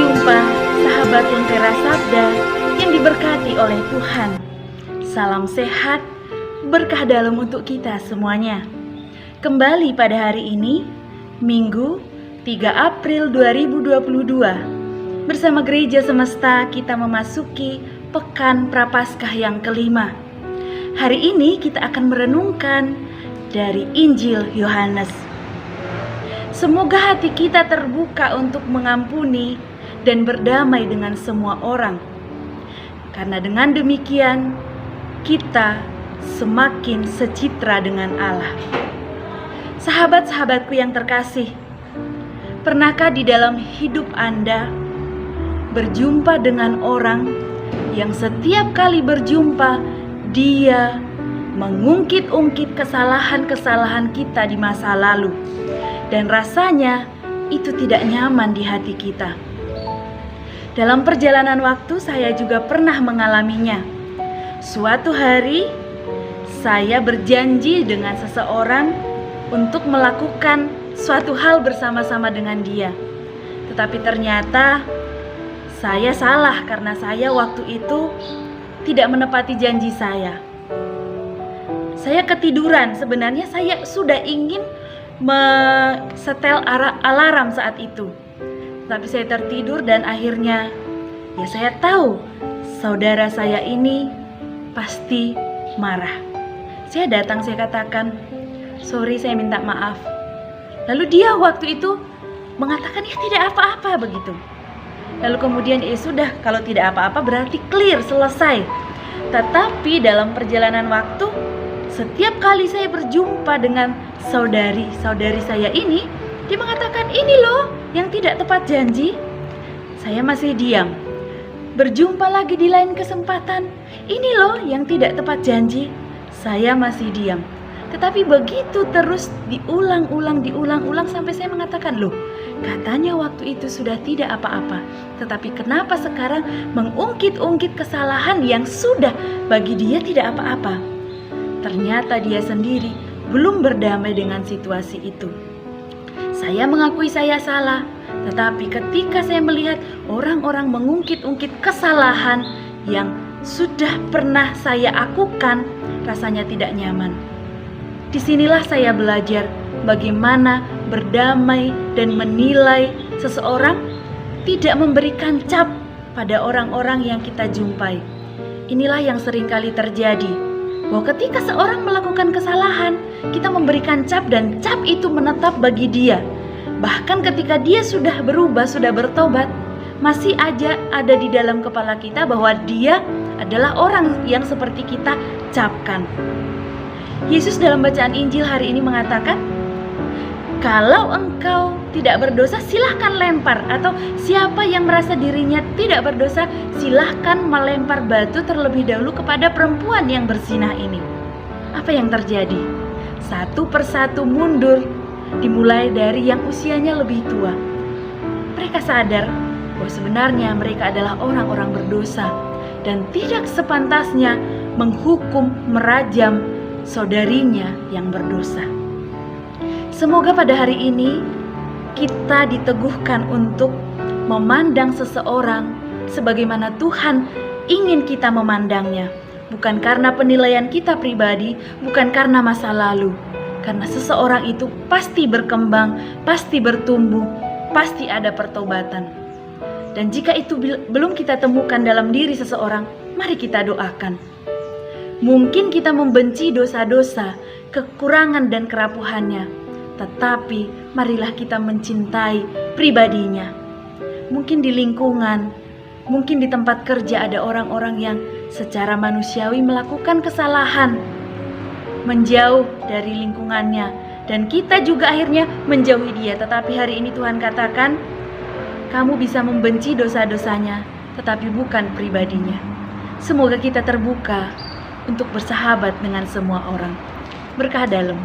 jumpa sahabat Lentera Sabda yang diberkati oleh Tuhan. Salam sehat, berkah dalam untuk kita semuanya. Kembali pada hari ini, Minggu 3 April 2022, bersama Gereja Semesta kita memasuki Pekan Prapaskah yang kelima. Hari ini kita akan merenungkan dari Injil Yohanes. Semoga hati kita terbuka untuk mengampuni dan berdamai dengan semua orang. Karena dengan demikian, kita semakin secitra dengan Allah. Sahabat-sahabatku yang terkasih, pernahkah di dalam hidup Anda berjumpa dengan orang yang setiap kali berjumpa, dia mengungkit-ungkit kesalahan-kesalahan kita di masa lalu? Dan rasanya itu tidak nyaman di hati kita. Dalam perjalanan waktu saya juga pernah mengalaminya. Suatu hari saya berjanji dengan seseorang untuk melakukan suatu hal bersama-sama dengan dia. Tetapi ternyata saya salah karena saya waktu itu tidak menepati janji saya. Saya ketiduran, sebenarnya saya sudah ingin setel alarm saat itu, tapi saya tertidur dan akhirnya ya saya tahu saudara saya ini pasti marah. Saya datang, saya katakan, sorry, saya minta maaf. Lalu dia waktu itu mengatakan ya tidak apa-apa begitu. Lalu kemudian ya sudah, kalau tidak apa-apa berarti clear, selesai. Tetapi dalam perjalanan waktu, setiap kali saya berjumpa dengan saudari saya ini, dia mengatakan ini loh yang tidak tepat janji. Saya masih diam. Berjumpa lagi di lain kesempatan, ini loh yang tidak tepat janji. Saya masih diam. Tetapi begitu terus diulang-ulang sampai saya mengatakan, loh, katanya waktu itu sudah tidak apa-apa, tetapi kenapa sekarang mengungkit-ungkit kesalahan yang sudah bagi dia tidak apa-apa? Ternyata dia sendiri belum berdamai dengan situasi itu. Saya mengakui saya salah, tetapi ketika saya melihat orang-orang mengungkit-ungkit kesalahan yang sudah pernah saya lakukan, rasanya tidak nyaman. Disinilah saya belajar bagaimana berdamai dan menilai seseorang, tidak memberikan cap pada orang-orang yang kita jumpai. Inilah yang seringkali terjadi, bahwa ketika seorang melakukan kesalahan, kita memberikan cap dan cap itu menetap bagi dia. Bahkan ketika dia sudah berubah, sudah bertobat, masih aja ada di dalam kepala kita bahwa dia adalah orang yang seperti kita capkan. Yesus dalam bacaan Injil hari ini mengatakan, kalau engkau tidak berdosa silahkan lempar, atau siapa yang merasa dirinya tidak berdosa silahkan melempar batu terlebih dahulu kepada perempuan yang berzinah ini. Apa yang terjadi? Satu persatu mundur, dimulai dari yang usianya lebih tua. Mereka sadar bahwa sebenarnya mereka adalah orang-orang berdosa dan tidak sepantasnya menghukum, merajam saudarinya yang berdosa. Semoga pada hari ini kita diteguhkan untuk memandang seseorang sebagaimana Tuhan ingin kita memandangnya. Bukan karena penilaian kita pribadi, bukan karena masa lalu. Karena seseorang itu pasti berkembang, pasti bertumbuh, pasti ada pertobatan. Dan jika itu belum kita temukan dalam diri seseorang, mari kita doakan. Mungkin kita membenci dosa-dosa, kekurangan dan kerapuhannya, tetapi marilah kita mencintai pribadinya. Mungkin di lingkungan, mungkin di tempat kerja ada orang-orang yang secara manusiawi melakukan kesalahan, menjauh dari lingkungannya, dan kita juga akhirnya menjauhi dia. Tetapi hari ini Tuhan katakan, kamu bisa membenci dosa-dosanya, tetapi bukan pribadinya. Semoga kita terbuka untuk bersahabat dengan semua orang. Berkah dalam.